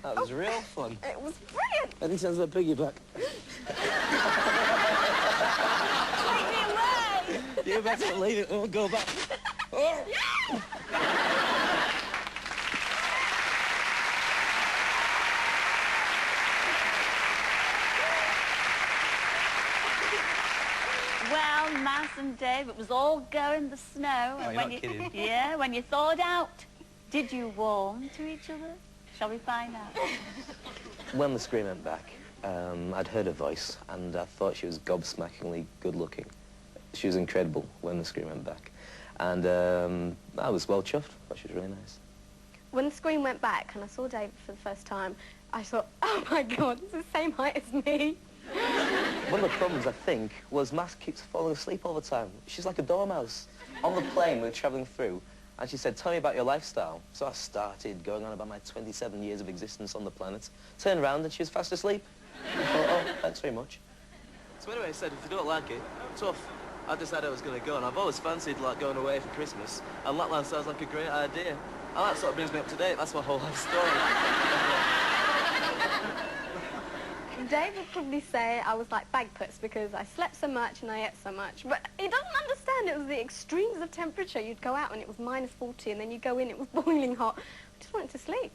That was real fun. It was brilliant. Any chance of a piggyback? Take me away. You better leave it, we'll go back. Oh. Well, Mass and Dave, it was all go in the snow. Oh, And you're not kidding. Yeah, when you thawed out, did you warm to each other? Shall we find out? When the scream went back, I'd heard her voice, and I thought she was gobsmackingly good-looking. She was incredible when the scream went back. And I was well chuffed. I thought she was really nice. When the screen went back and I saw David for the first time, I thought, oh my God, it's the same height as me. One of the problems, I think, was Mass keeps falling asleep all the time. She's like a dormouse. On the plane, we were travelling through, and she said, tell me about your lifestyle. So I started going on about my 27 years of existence on the planet. Turned around, and she was fast asleep. I thought, oh, thanks very much. So anyway, I said, if you don't like it, tough. I decided I was going to go, and I've always fancied, like, going away for Christmas. And Lapland sounds like a great idea. And that sort of brings me up to date. That's my whole life story. Dave would probably say I was like bagpuss because I slept so much and I ate so much. But he doesn't understand it was the extremes of temperature. You'd go out and it was -40, and then you go in, it was boiling hot. I just wanted to sleep.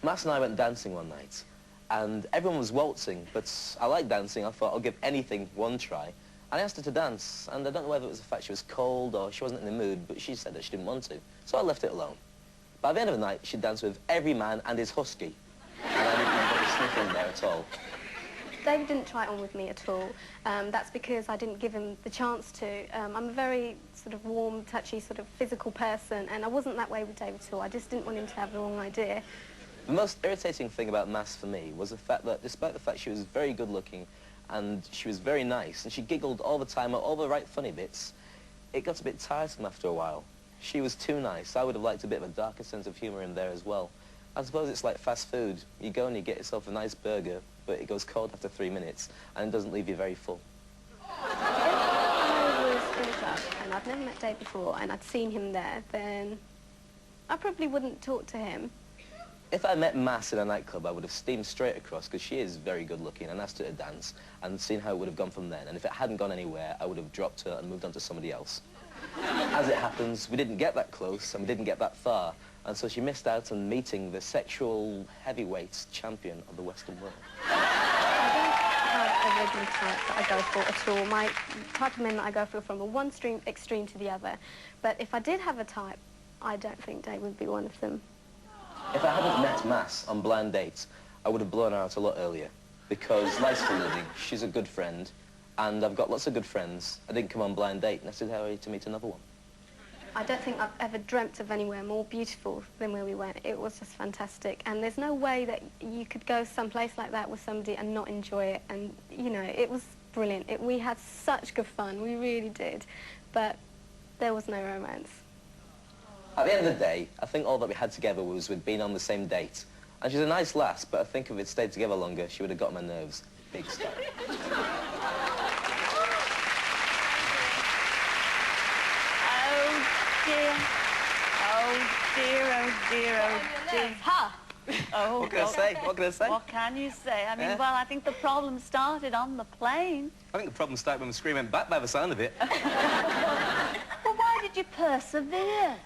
Mass and I went dancing one night, and everyone was waltzing, but I like dancing. I thought I'll give anything one try. And I asked her to dance, and I don't know whether it was the fact she was cold or she wasn't in the mood, but she said that she didn't want to. So I left it alone. By the end of the night, she danced with every man and his husky. And I didn't get a sniff in there at all. David didn't try it on with me at all. That's because I didn't give him the chance to. I'm a very sort of warm, touchy, sort of physical person, and I wasn't that way with David at all. I just didn't want him to have the wrong idea. The most irritating thing about Mass for me was the fact that, despite the fact she was very good-looking and she was very nice, and she giggled all the time at all the right funny bits, it got a bit tiresome after a while. She was too nice. I would have liked a bit of a darker sense of humour in there as well. I suppose it's like fast food. You go and you get yourself a nice burger, but it goes cold after 3 minutes, and it doesn't leave you very full. If I was in a club and I'd never met Dave before and I'd seen him there, then I probably wouldn't talk to him. If I met Mass in a nightclub, I would have steamed straight across, because she is very good-looking, and asked her to dance, and seen how it would have gone from then. And if it hadn't gone anywhere, I would have dropped her and moved on to somebody else. As it happens, we didn't get that close, and we didn't get that far, and so she missed out on meeting the sexual heavyweight champion of the Western world. I don't have a regular type that I go for at all. My type of men that I go for from the one extreme to the other. But if I did have a type, I don't think Dave would be one of them. If I hadn't met Mass on blind dates, I would have blown her out a lot earlier, because life's for living, she's a good friend, and I've got lots of good friends. I didn't come on blind date necessarily to meet another one. I don't think I've ever dreamt of anywhere more beautiful than where we went. It was just fantastic, and there's no way that you could go someplace like that with somebody and not enjoy it. And you know, it was brilliant. We had such good fun, we really did, but there was no romance. At the end of the day, I think all that we had together was with being on the same date. And she's a nice lass, but I think if we'd stayed together longer, she would have got my nerves. Big style. Dear. Oh dear, oh dear, oh dear. Ha! Oh, What can I say? What can I say? What can you say? I mean, Yeah. well, I think the problem started on the plane. I think the problem started when the scream went back by the sound of it. Well, why did you persevere?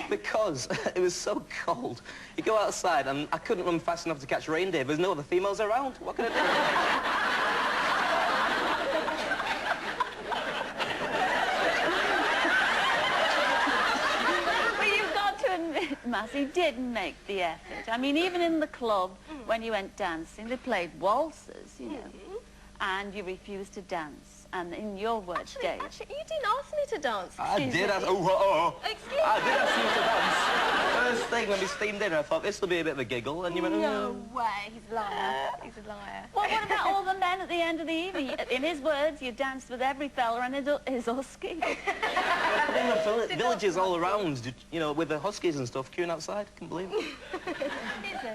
Because it was so cold. You go outside and I couldn't run fast enough to catch reindeer. There's no other females around. What can I do? Massey did make the effort. I mean, even in the club, when you went dancing, they played waltzes, you know, and you refused to dance. And in your words, Dave... Actually, you didn't ask me to dance. I did ask... I did ask you to dance. First thing when we steamed in, I thought, this will be a bit of a giggle, and you went... No way, he's a liar. He's a liar. Well, what about all the men at the end of the evening? In his words, you danced with every fella and his husky. The villages all around, you know, with the huskies and stuff, queuing outside. Couldn't believe it.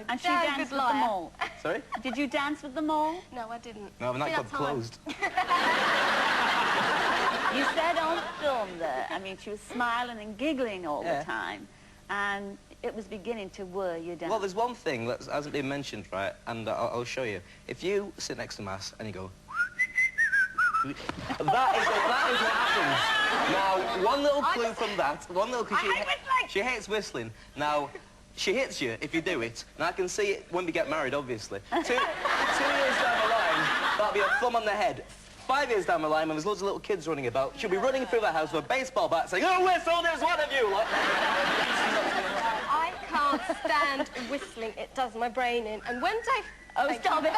And she danced with them all. Sorry? Did you dance with them all? No, I didn't. No, the nightclub closed. You said on film there, I mean, she was smiling and giggling all the time. and it was beginning to wear you down. Well, there's one thing that hasn't been mentioned, right, and I'll show you. If you sit next to Mass and you go... that is what happens. Now, one little clue from that, one little clue... She hates whistling. Now, she hits you if you do it. Now, I can see it when we get married, obviously. 2 years down the line, that'll be a thumb on the head. 5 years down the line, when there's loads of little kids running about, she'll be running through the house with a baseball bat saying, "Oh, whistle, there's one of you!" Like. I can't stand whistling. It does my brain in. And when Dave... Oh, stop it.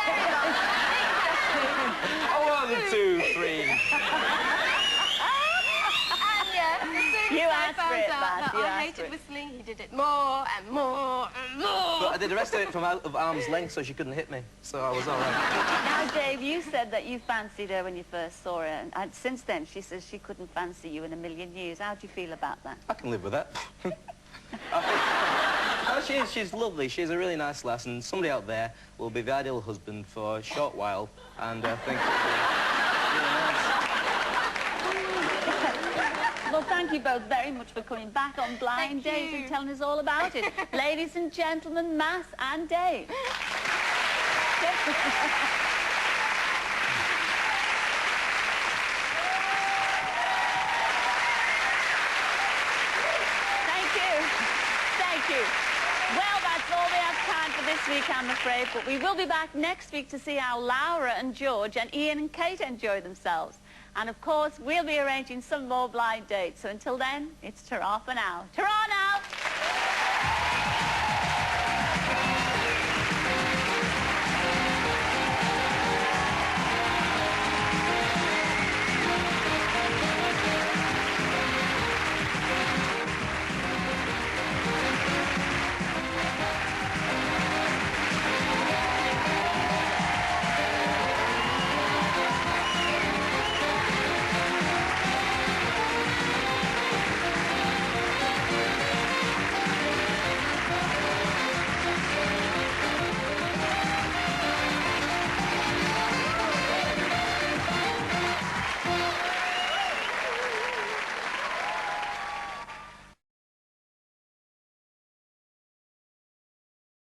1, 2, 3. You asked for it, Matt. I hated whistling. He did it more and more and more. But I did the rest of it from out of arm's length so she couldn't hit me. So I was all right. Now, Dave, you said that you fancied her when you first saw her, and since then she says she couldn't fancy you in a million years. How do you feel about that? I can live with that. No, she's lovely. She's a really nice lass, and somebody out there will be the ideal husband for a short while, and I think... Well, thank you both very much for coming back on Blind Date and telling us all about it. Ladies and gentlemen, Mass and Dave. Thank you. Thank you. Well, that's all we have time for this week, I'm afraid, but we will be back next week to see how Laura and George and Ian and Kate enjoy themselves. And, of course, we'll be arranging some more blind dates. So until then, it's ta-ra for now. Ta-ra now!